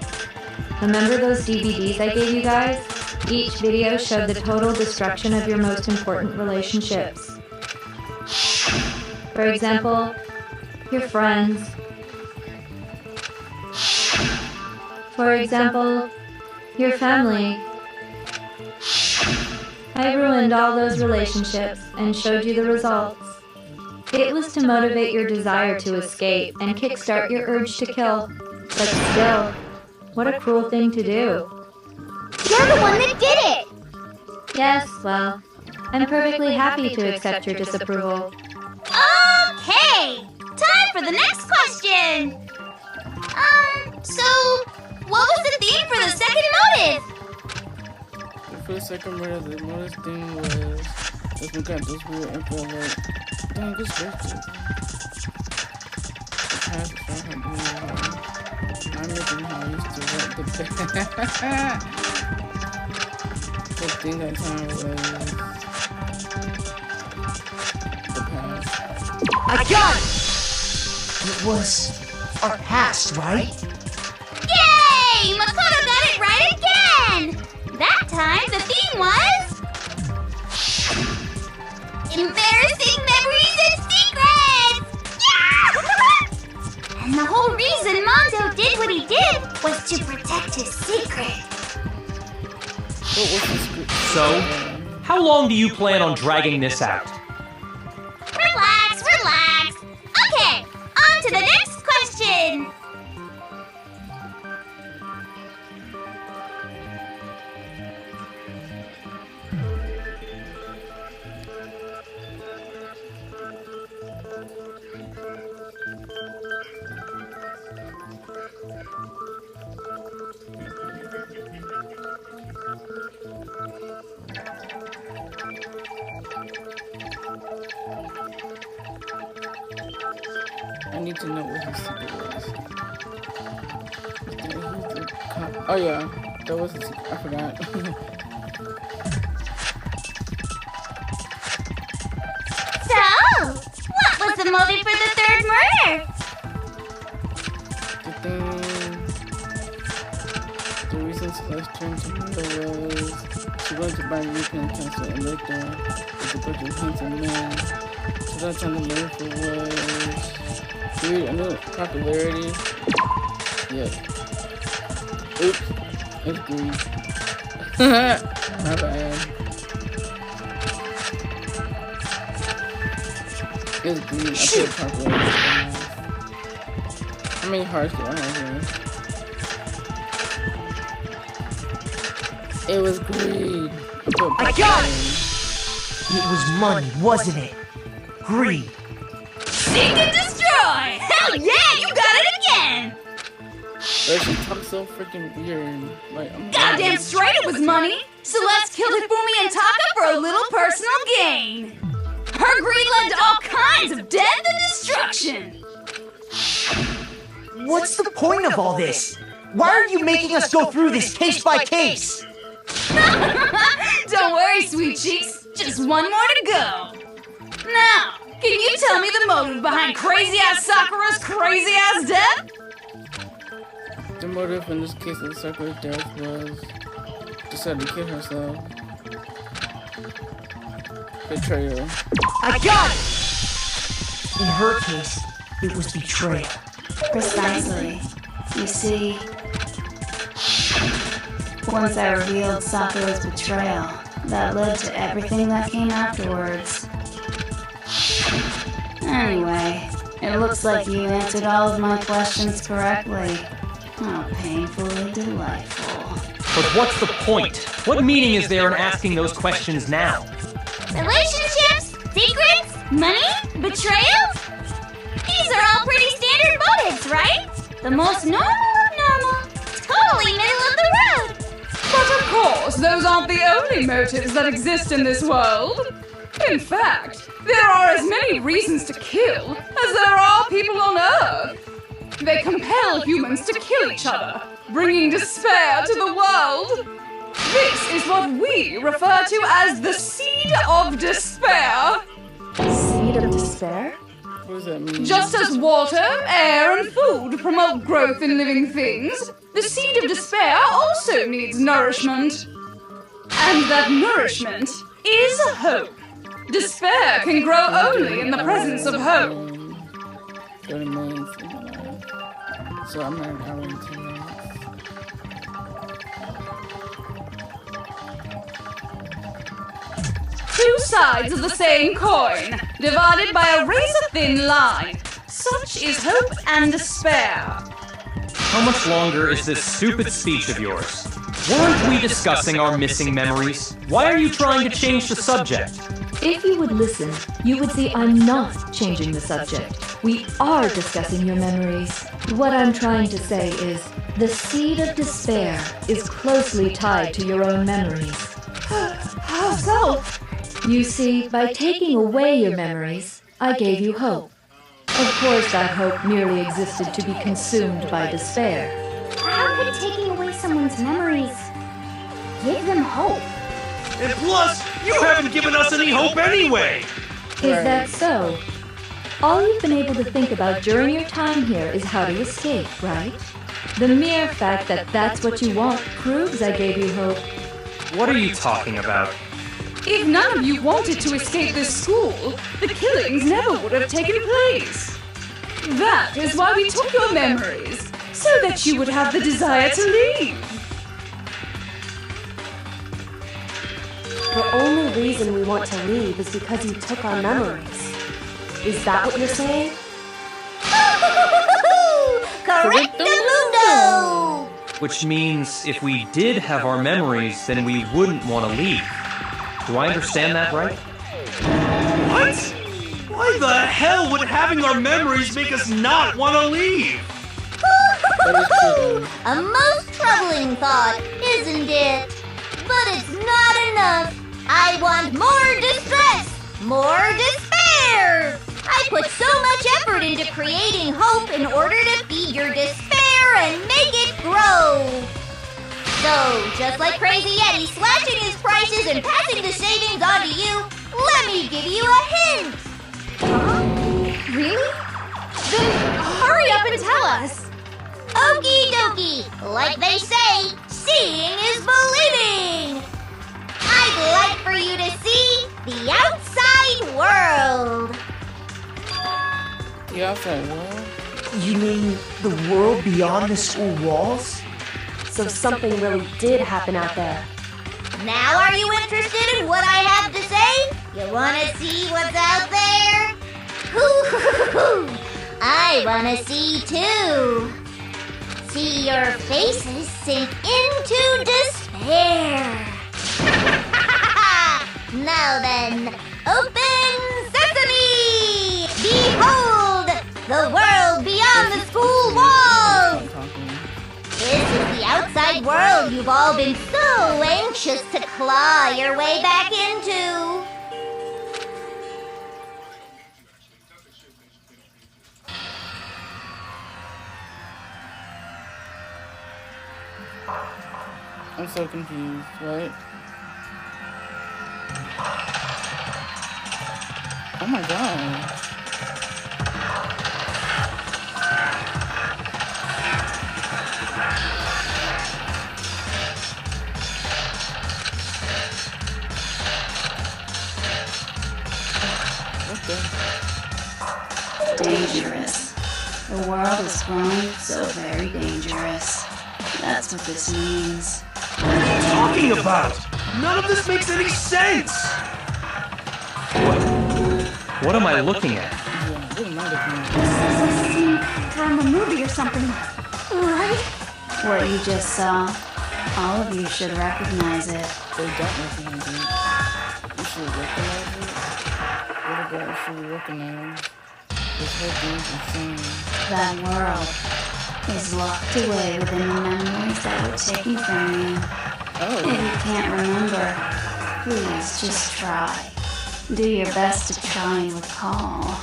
Remember those DVDs I gave you guys? Each video showed the total destruction of your most important relationships. For example, your friends. For example, your family. I ruined all those relationships and showed you the results. It was to motivate your desire to escape and kickstart your urge to kill. But still, what a cruel thing to do. You're the one that did it! Yes, well, I'm perfectly happy to accept your disapproval. Okay! Time for the next question! So, what was the theme for the second motive? For the second murder, the most thing was if we got this weird info like, dang, this birthday. The past is not happening. The thing that time was the past. I got it! It was our past, right? Yay! Makoto got it right again! That time, the theme was... embarrassing memories and secrets! Yeah! And the whole reason Mondo did what he did was to protect his secret. What was the script? So, how long do you plan on dragging this out? Relax, relax. Okay, on to the next question. I need to know what his secret was. Oh yeah, that was his secret. I forgot. So, what was the motive for the third murder? The reason Celeste turned to Mondo was she wanted to buy European cancer and lived there with a bunch of handsome men. So that time the motive was greed and popularity. Yeah. Oops. It's greed. My bad. It's greed. I put popularity. How many hearts do I have here? It was greed. I got it! It was money, wasn't it? Greed. Seek and destroy! Hell yeah, you got it again! But she talks so freaking weird. Like, Goddamn straight it was money! Celeste killed Hifumi and Taka for a little personal gain. Her greed led to all kinds of death and destruction. What's the point of all this? Why are you making us go through this case by case? Don't worry, sweet cheeks. Just one more to go. Now, can you tell me the motive behind crazy-ass Sakura's crazy-ass death? The motive in this case of Sakura's death was decided to kill herself. Betrayal. I got it! In her case, it was betrayal. Precisely. You see, once I revealed Sakura's betrayal, that led to everything that came afterwards. Anyway, it looks like you answered all of my questions correctly. How painfully delightful. But what's the point? What meaning is there in asking those questions now? Relationships? Secrets? Money? Betrayals? These are all pretty standard motives, right? The most normal of normal. Totally middle of the road. But of course, those aren't the only motives that exist in this world. In fact, there are as many reasons to kill as there are people on Earth. They compel humans to kill each other, bringing despair to the world. This is what we refer to as the seed of despair. Seed of despair? What does that mean? Just as water, air, and food promote growth in living things, the seed of despair also needs nourishment. And that nourishment is hope. Despair can grow only in the presence of hope. 30 minutes in my life. So I'm at an hour and 10 minutes. Two sides of the same coin, divided by a razor-thin line. Such is hope and despair. How much longer is this stupid speech of yours? Weren't we discussing our missing memories? Why are you trying to change the subject? If you would listen, you would see I'm not changing the subject. We are discussing your memories. What I'm trying to say is, the seed of despair is closely tied to your own memories. How so? You see, by taking away your memories, I gave you hope. Of course, that hope merely existed to be consumed by despair. How could taking away children's memories give them hope. And plus, you haven't given us any hope anyway! Is that so? All you've been able to think about during your time here is how to escape, right? The mere fact that that's what you want proves I gave you hope. What are you talking about? If none of you wanted to escape this school, the killings never would have taken place. That is why we took your memories, so that you would have the desire to leave. The only reason we want to leave is because you took our memories. Is that what you're saying? Correctamundo! Which means if we did have our memories, then we wouldn't want to leave. Do I understand that right? What? Why the hell would having our memories make us not want to leave? A most troubling thought, isn't it? But it's not enough. I want more distress, more despair. I put so much effort into creating hope in order to feed your despair and make it grow. So, just like Crazy Eddie slashing his prices and passing the savings on to you, let me give you a hint. Huh? Really? Then hurry up and tell us. Okie dokie. Like they say, seeing is believing. I'd like for you to see the outside world. The outside world? You mean the world beyond the school walls? So something really did happen out there. Now are you interested in what I have to say? You want to see what's out there? Hoo-hoo-hoo-hoo! I want to see too. See your faces sink into despair. Now then, open sesame! Behold, the world beyond the school walls! This is the outside world you've all been so anxious to claw your way back into. I'm so confused, right? Oh my god. Dangerous. The world is growing so very dangerous. That's what this means. What are you talking about? None of this makes any sense! What am I looking at? From a movie or something, right? What you just saw, all of you should recognize it. They don't recognize it. You should recognize it? What about should we recognize? This whole thing's insane. That world is locked away within the memories that were taken from you. Oh. If you can't remember, please just try. Do your best to try and recall.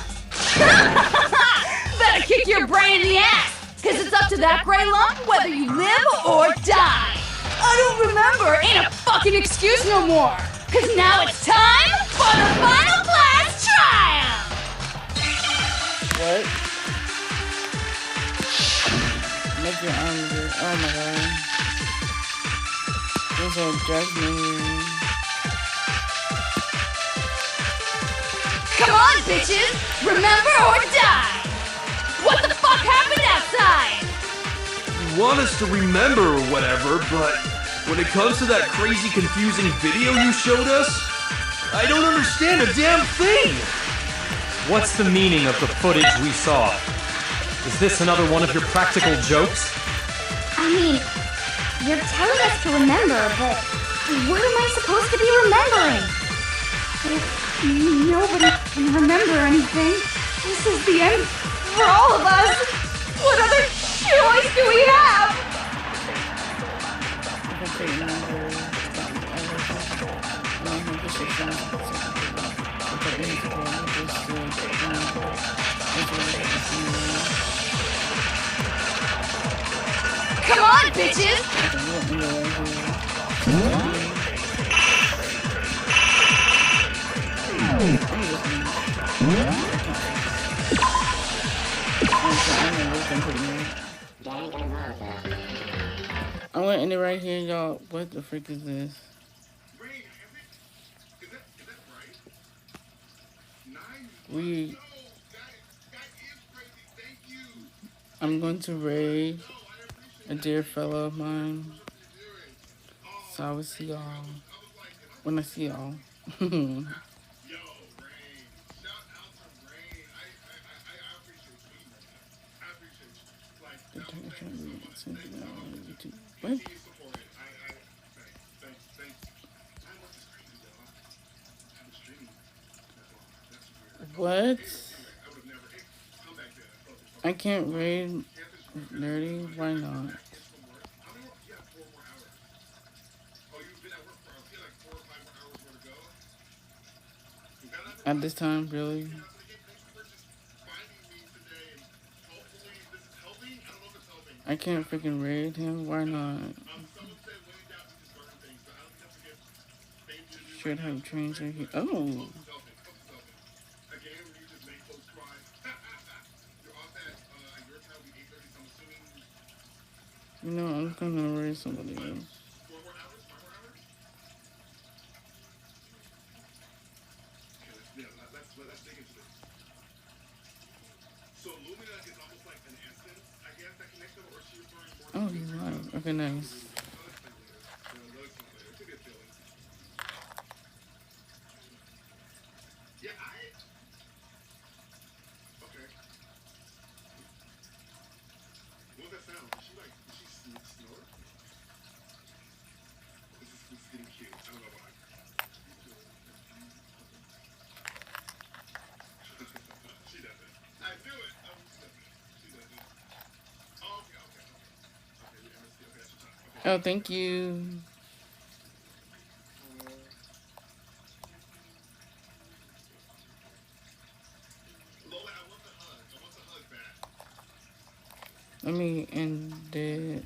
Better kick your brain in the ass, because it's up to that gray lump whether you live or die. I don't remember ain't a fucking excuse no more, because now it's time for the final class trial. What? Make your arms big. Oh my god. Those are judgment. Come on, bitches! Remember or die! What the fuck happened outside? You want us to remember or whatever, but when it comes to that crazy, confusing video you showed us, I don't understand a damn thing! What's the meaning of the footage we saw? Is this another one of your practical jokes? I mean, you're telling us to remember, but what am I supposed to be remembering? If nobody can remember anything, this is the end for all of us. What other choice do we have? Come on, bitches! I'm gonna end it right here, y'all. What the frick is this? I'm going to raid a dear fellow of mine. So I will see y'all when I see y'all. What? What? I can't raid Nerdy? Why not? At this time, really? I can't freaking raid him? Why not? Should have changed it here. Oh! You know, I'm gonna raid somebody else. Oh, he's live. Okay, nice. Oh, thank you. Let me end it.